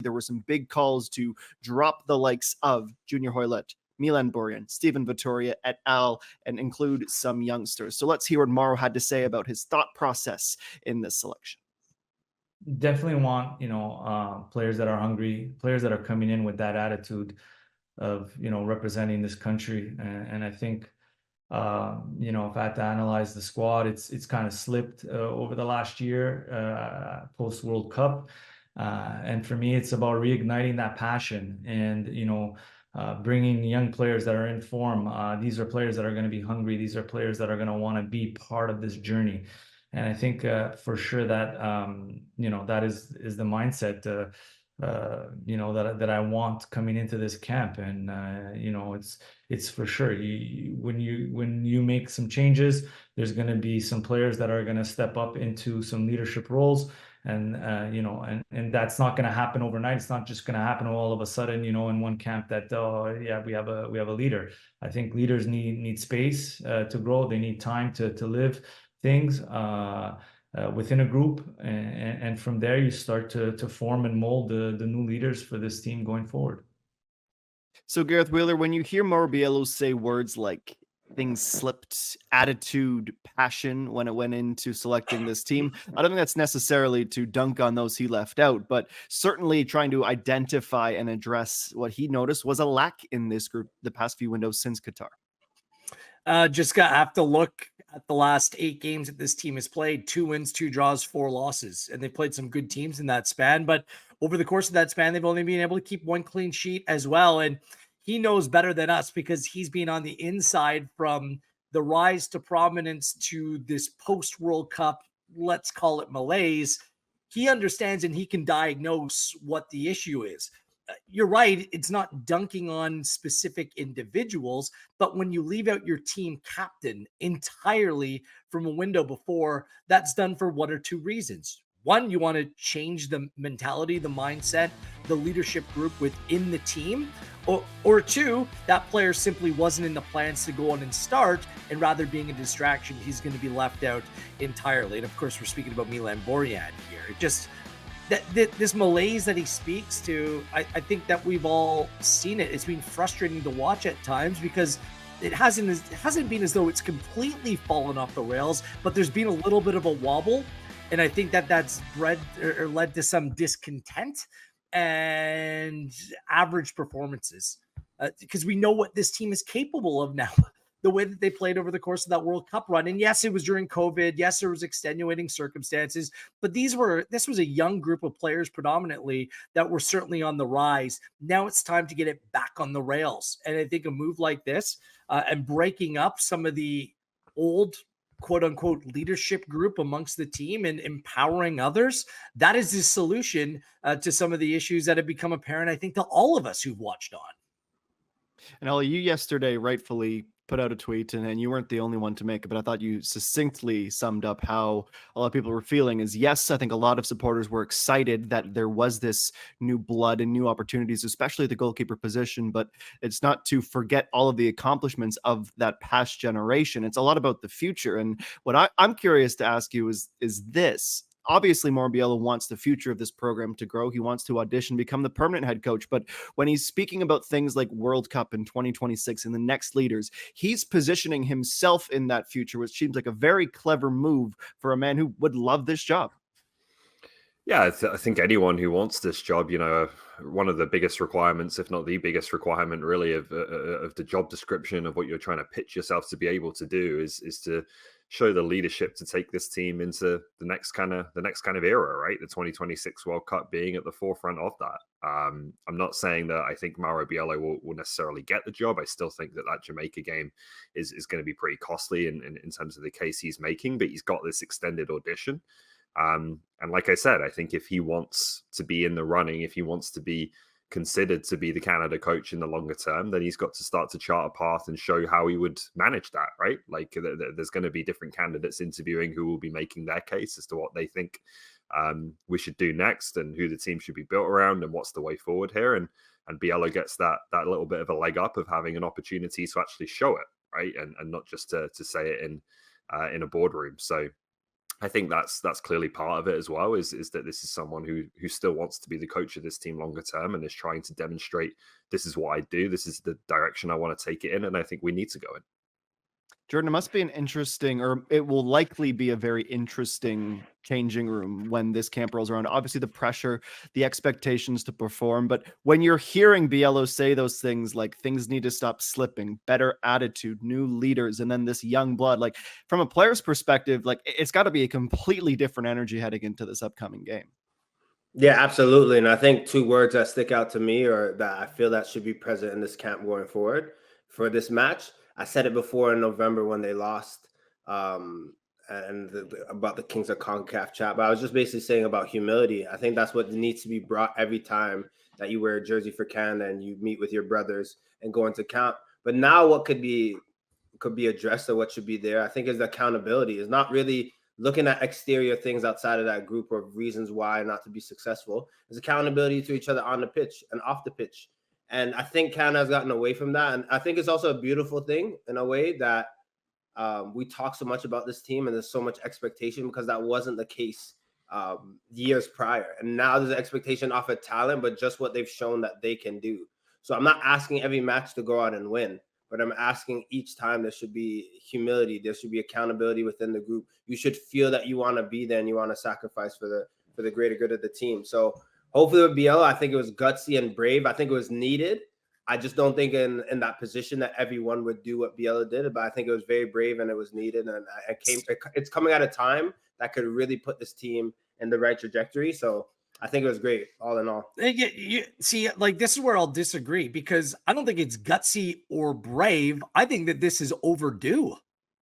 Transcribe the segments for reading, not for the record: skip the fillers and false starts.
there were some big calls to drop the likes of Junior Hoylett, Milan Borjan, Steven Vittoria et al., and include some youngsters. So let's hear what Mauro had to say about his thought process in this selection. Definitely want, players that are hungry, players that are coming in with that attitude of, representing this country. And I think, if I had to analyze the squad, it's kind of slipped over the last year, post World Cup. And for me, it's about reigniting that passion and, bringing young players that are in form. These are players that are going to be hungry. These are players that are going to want to be part of this journey. And I think for sure that, that is the mindset, that I want coming into this camp. And, it's for sure when you make some changes, there's going to be some players that are going to step up into some leadership roles. And, and that's not going to happen overnight. It's not just going to happen all of a sudden, in one camp that, we have a leader. I think leaders need space to grow. They need time to live things within a group, and from there you start to form and mold the new leaders for this team going forward. So Gareth Wheeler, when you hear Mauro Biello say words like things slipped, attitude, passion when it went into selecting this team, I don't think that's necessarily to dunk on those he left out, but certainly trying to identify and address what he noticed was a lack in this group the past few windows since Qatar. Just have to look at the last 8 games that this team has played: 2 wins, 2 draws, 4 losses. And they've played some good teams in that span. But over the course of that span, they've only been able to keep 1 clean sheet as well. And he knows better than us because he's been on the inside from the rise to prominence to this post-World Cup, let's call it malaise. He understands and he can diagnose what the issue is. You're right. It's not dunking on specific individuals, but when you leave out your team captain entirely from a window before, that's done for 1 or 2 reasons. 1, you want to change the mentality, the mindset, the leadership group within the team. Or 2, that player simply wasn't in the plans to go on and start, and rather being a distraction, he's going to be left out entirely. And of course, we're speaking about Milan Borjan here. It just... this malaise that he speaks to, I think that we've all seen it. It's been frustrating to watch at times because it hasn't been as though it's completely fallen off the rails, but there's been a little bit of a wobble. And I think that that's bred or led to some discontent and average performances because we know what this team is capable of now. The way that they played over the course of that World Cup run. And yes, it was during COVID. Yes, there was extenuating circumstances, but this was a young group of players predominantly that were certainly on the rise. Now it's time to get it back on the rails. And I think a move like this and breaking up some of the old quote unquote leadership group amongst the team and empowering others, that is the solution to some of the issues that have become apparent, I think, to all of us who've watched on. And Ollie, you yesterday rightfully put out a tweet, and you weren't the only one to make it, but I thought you succinctly summed up how a lot of people were feeling is, yes, I think a lot of supporters were excited that there was this new blood and new opportunities, especially the goalkeeper position, but it's not to forget all of the accomplishments of that past generation. It's a lot about the future. And what I'm curious to ask you is this. Obviously, Mauro Biello wants the future of this program to grow. He wants to audition, become the permanent head coach. But when he's speaking about things like World Cup in 2026 and the next leaders, he's positioning himself in that future, which seems like a very clever move for a man who would love this job. Yeah, I think anyone who wants this job, one of the biggest requirements, if not the biggest requirement really of the job description of what you're trying to pitch yourself to be able to do is to show the leadership to take this team into the next kind of era, right? The 2026 World Cup being at the forefront of that. I'm not saying that I think Mauro Biello will necessarily get the job. I still think that Jamaica game is going to be pretty costly in terms of the case he's making, but he's got this extended audition. And like I said, I think if he wants to be in the running, if he wants to be considered to be the Canada coach in the longer term, then he's got to start to chart a path and show how he would manage that, right? Like there's going to be different candidates interviewing who will be making their case as to what they think we should do next and who the team should be built around and what's the way forward here. And Biello gets that little bit of a leg up of having an opportunity to actually show it, right? And not just to say it in a boardroom. So I think that's clearly part of it as well. Is that this is someone who still wants to be the coach of this team longer term and is trying to demonstrate this is what I do. This is the direction I want to take it in, and I think we need to go in. Jordan, it must be an interesting, or it will likely be a very interesting changing room when this camp rolls around. Obviously, the pressure, the expectations to perform. But when you're hearing Biello say those things like things need to stop slipping, better attitude, new leaders, and then this young blood, like from a player's perspective, like it's got to be a completely different energy heading into this upcoming game. Yeah, absolutely. And I think two words that stick out to me or that I feel that should be present in this camp going forward for this match. I said it before in November when they lost about the Kings of Concacaf chat, but I was just basically saying about humility. I think that's what needs to be brought every time that you wear a jersey for Canada and you meet with your brothers and go into camp. But now what could be addressed or what should be there, I think, is the accountability. Is not really looking at exterior things outside of that group of reasons why not to be successful. Is accountability to each other on the pitch and off the pitch. And I think Canada has gotten away from that. And I think it's also a beautiful thing in a way that we talk so much about this team and there's so much expectation because that wasn't the case years prior. And now there's an expectation off of talent, but just what they've shown that they can do. So I'm not asking every match to go out and win, but I'm asking each time there should be humility. There should be accountability within the group. You should feel that you want to be there and you want to sacrifice for the greater good of the team. So hopefully with Biello, I think it was gutsy and brave. I think it was needed. I just don't think in that position that everyone would do what Biello did, but I think it was very brave and it was needed. And it's coming at a time that could really put this team in the right trajectory. So I think it was great, all in all. You see, like, this is where I'll disagree because I don't think it's gutsy or brave. I think that this is overdue.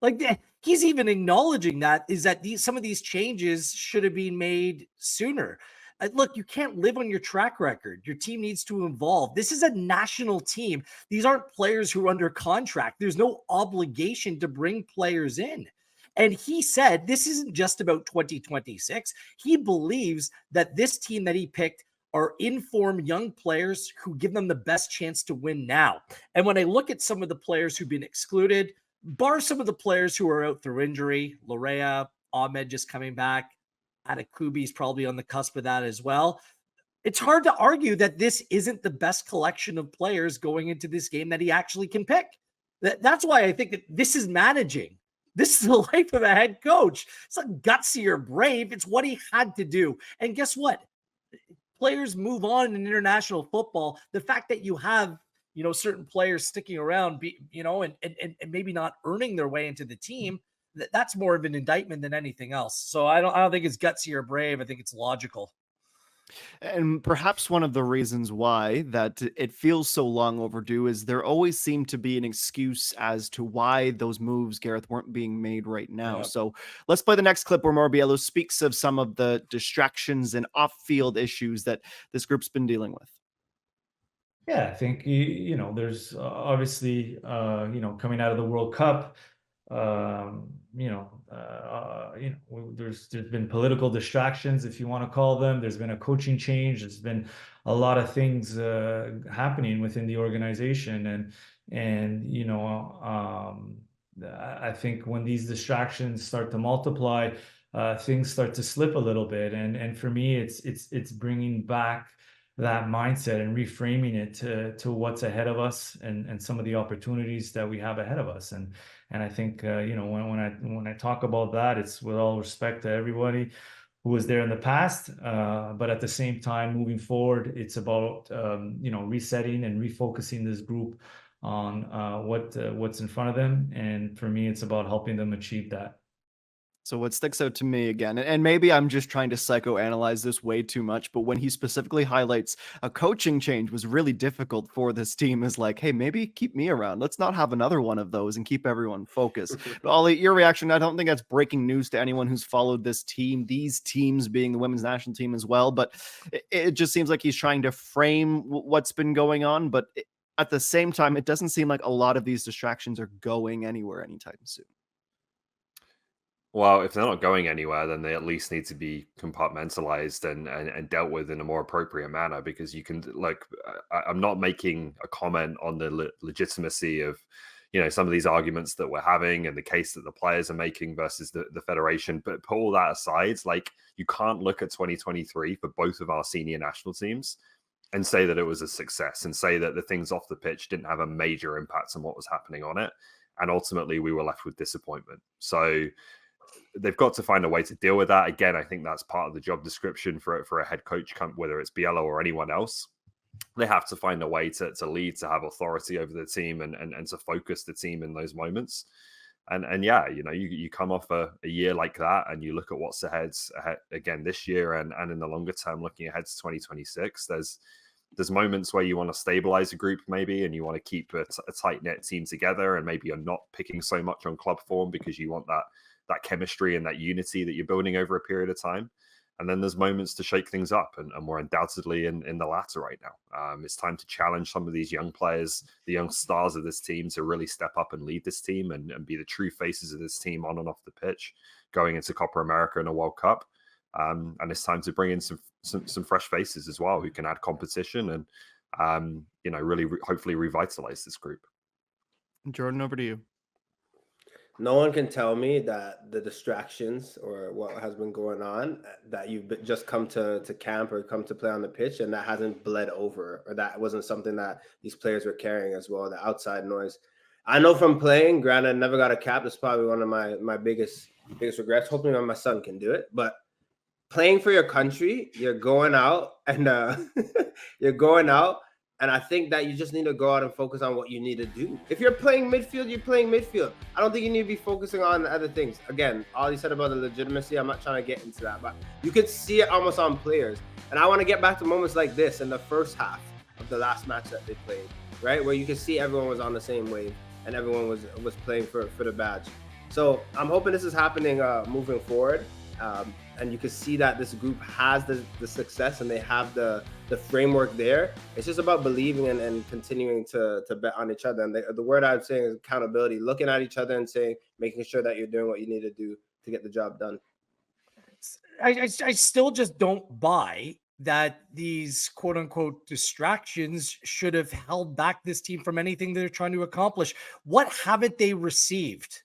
Like, he's even acknowledging that some of these changes should have been made sooner. Look, you can't live on your track record. Your team needs to evolve. This is a national team. These aren't players who are under contract. There's no obligation to bring players in. And he said this isn't just about 2026. He believes that this team that he picked are informed young players who give them the best chance to win now. And when I look at some of the players who've been excluded, bar some of the players who are out through injury, Larea, Ahmed just coming back, Atakubi is probably on the cusp of that as well. It's hard to argue that this isn't the best collection of players going into this game that he actually can pick. That's why I think that this is managing. This is the life of a head coach. It's not gutsy or brave. It's what he had to do. And guess what? Players move on in international football. The fact that you have, certain players sticking around, and maybe not earning their way into the team, that's more of an indictment than anything else. So I don't think it's gutsy or brave. I think it's logical. And perhaps one of the reasons why that it feels so long overdue is there always seemed to be an excuse as to why those moves, Gareth, weren't being made right now. Yeah. So let's play the next clip where Biello speaks of some of the distractions and off-field issues that this group's been dealing with. Yeah, I think, there's obviously, coming out of the World Cup, there's been political distractions, if you want to call them. There's been a coaching change. There's been a lot of things happening within the organization, and I think when these distractions start to multiply, things start to slip a little bit. And for me, it's bringing back that mindset and reframing it to what's ahead of us and some of the opportunities that we have ahead of us. And I think, when I talk about that, it's with all respect to everybody who was there in the past. But at the same time, moving forward, it's about, resetting and refocusing this group on what's in front of them. And for me, it's about helping them achieve that. So what sticks out to me again, and maybe I'm just trying to psychoanalyze this way too much, but when he specifically highlights a coaching change was really difficult for this team, is like, hey, maybe keep me around. Let's not have another one of those and keep everyone focused. But Ollie, your reaction, I don't think that's breaking news to anyone who's followed this team, these teams being the women's national team as well. But it just seems like he's trying to frame what's been going on. But at the same time, it doesn't seem like a lot of these distractions are going anywhere anytime soon. Well, if they're not going anywhere, then they at least need to be compartmentalized and dealt with in a more appropriate manner, because you can, I'm not making a comment on the legitimacy of, some of these arguments that we're having and the case that the players are making versus the federation. But put all that aside, like, you can't look at 2023 for both of our senior national teams and say that it was a success and say that the things off the pitch didn't have a major impact on what was happening on it. And ultimately we were left with disappointment. So they've got to find a way to deal with that. Again, I think that's part of the job description for a head coach, whether it's Biello or anyone else. They have to find a way to lead, to have authority over the team and to focus the team in those moments. And yeah, you come off a year like that and you look at what's ahead again this year and in the longer term, looking ahead to 2026, there's moments where you want to stabilize a group maybe, and you want to keep a tight-knit team together, and maybe you're not picking so much on club form because you want that chemistry and that unity that you're building over a period of time. And then there's moments to shake things up, and we're undoubtedly in the latter right now. It's time to challenge some of these young players, the young stars of this team, to really step up and lead this team and be the true faces of this team on and off the pitch, going into Copa America and a World Cup. And it's time to bring in some fresh faces as well who can add competition and really hopefully revitalize this group. Jordan, over to you. No one can tell me that the distractions or what has been going on, that you've just come to camp or come to play on the pitch, and that hasn't bled over, or that wasn't something that these players were carrying as well, the outside noise. I know from playing, granted, never got a cap. That's probably one of my biggest regrets. Hopefully my son can do it. But playing for your country, you're going out and you're going out. And I think that you just need to go out and focus on what you need to do. If you're playing midfield, you're playing midfield. I don't think you need to be focusing on other things. Again, all you said about the legitimacy, I'm not trying to get into that, but you could see it almost on players. And I want to get back to moments like this in the first half of the last match that they played, right? Where you could see everyone was on the same wave and everyone was playing for the badge. So I'm hoping this is happening moving forward. And you can see that this group has the success and they have the framework there. It's just about believing and continuing to bet on each other. And the word I'm saying is accountability, looking at each other and saying, making sure that you're doing what you need to do to get the job done. I still just don't buy that these quote unquote distractions should have held back this team from anything they're trying to accomplish. What haven't they received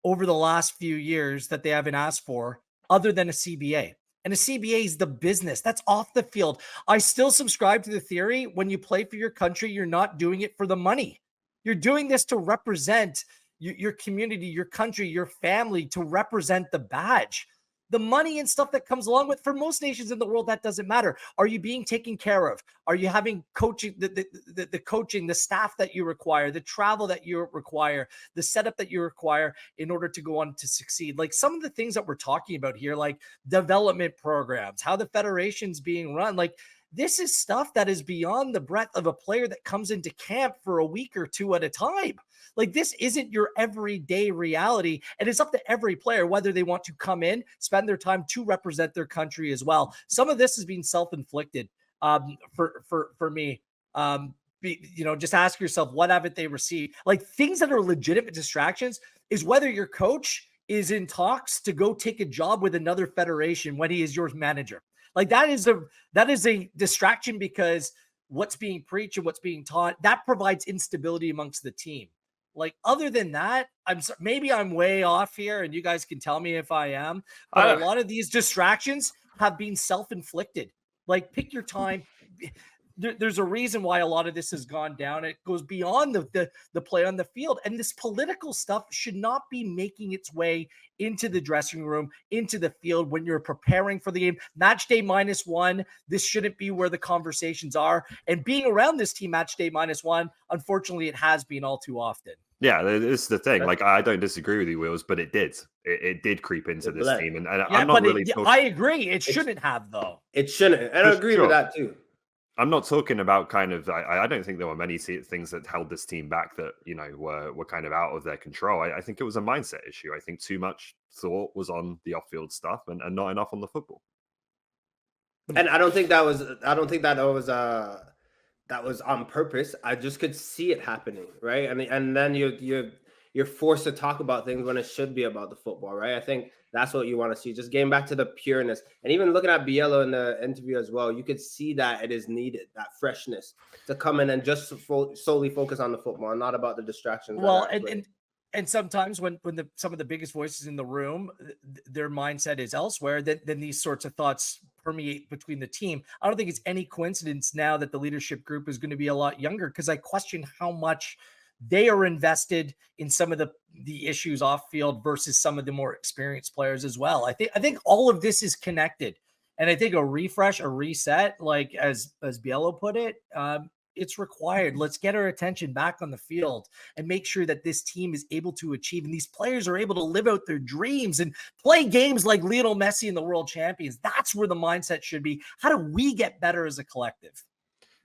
over the last few years that they haven't asked for other than a CBA? And a CBA is the business. That's off the field. I still subscribe to the theory, when you play for your country, you're not doing it for the money. You're doing this to represent your community, your country, your family, to represent the badge. The money and stuff that comes along with, for most nations in the world, that doesn't matter. Are you being taken care of? Are you having coaching, the coaching, the staff that you require, the travel that you require, the setup that you require in order to go on to succeed? Like some of the things that we're talking about here, like development programs, how the federation's being run, like this is stuff that is beyond the breadth of a player that comes into camp for a week or two at a time. Like this isn't your everyday reality. And it's up to every player whether they want to come in, spend their time to represent their country as well. Some of this has been self-inflicted for me. Just ask yourself, what haven't they received? Like things that are legitimate distractions is whether your coach is in talks to go take a job with another federation when he is your manager. Like that is a distraction, because what's being preached and what's being taught, that provides instability amongst the team. Like other than that, maybe I'm way off here, and you guys can tell me if I am. But a lot of these distractions have been self-inflicted. Like pick your time. There's a reason why a lot of this has gone down. It goes beyond the play on the field, and this political stuff should not be making its way into the dressing room, into the field when you're preparing for the game. Match day -1, this shouldn't be where the conversations are. And being around this team match day -1, unfortunately, it has been all too often. Yeah, this is the thing. Like, I don't disagree with you, Wills, but it did. It did creep into this team, and I'm not really. I agree. It shouldn't have, though. It shouldn't, and I agree with that too. I'm not talking about kind of. I don't think there were many things that held this team back that were kind of out of their control. I think it was a mindset issue. I think too much thought was on the off-field stuff and not enough on the football. And I don't think that was on purpose. I just could see it happening, right? And then you're forced to talk about things when it should be about the football, right? I think That's what you want to see. Just getting back to the pureness. And even looking at Biello in the interview as well, you could see that it is needed, that freshness to come in and just solely focus on the football, not about the distractions. Well, and sometimes when some of the biggest voices in the room, their mindset is elsewhere, then these sorts of thoughts permeate between the team. I don't think it's any coincidence now that the leadership group is going to be a lot younger, because I question how much they are invested in some of the issues off field versus some of the more experienced players as well. I think all of this is connected, and I think a refresh, a reset, like as Biello put it, it's required. Let's get our attention back on the field and make sure that this team is able to achieve, and these players are able to live out their dreams and play games like Lionel Messi and the world champions. That's where the mindset should be. How do we get better as a collective?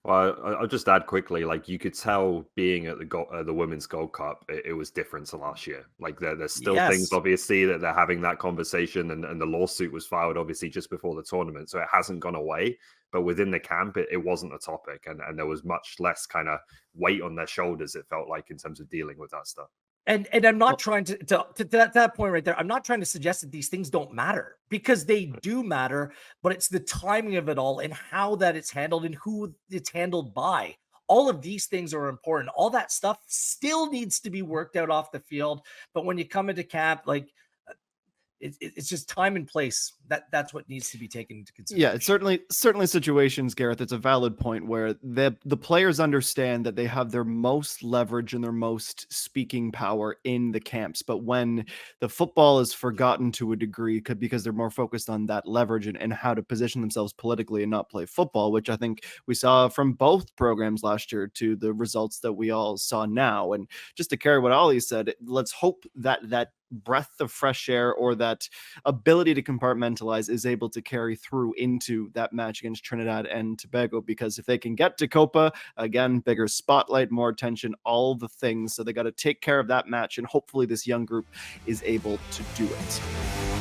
Well, I'll just add quickly, like you could tell being at the Women's Gold Cup, it was different to last year. Like there's still things, obviously, that they're having that conversation, and the lawsuit was filed, obviously, just before the tournament. So it hasn't gone away. But within the camp, it wasn't a topic. And there was much less kind of weight on their shoulders, it felt like, in terms of dealing with that stuff. And I'm not trying to that point right there. I'm not trying to suggest that these things don't matter, because they do matter, but it's the timing of it all and how that it's handled and who it's handled by. All of these things are important. All that stuff still needs to be worked out off the field. But when you come into camp, like it's just time and place. That's what needs to be taken into consideration. Yeah, it's certainly situations, Gareth. It's a valid point where the players understand that they have their most leverage and their most speaking power in the camps. But when the football is forgotten to a degree because they're more focused on that leverage and how to position themselves politically and not play football, which I think we saw from both programs last year to the results that we all saw now. And just to carry what Ollie said, let's hope that breath of fresh air, or that ability to compartmentalize, is able to carry through into that match against Trinidad and Tobago, because if they can get to Copa, again, bigger spotlight, more attention, all the things. So they got to take care of that match, and hopefully this young group is able to do it.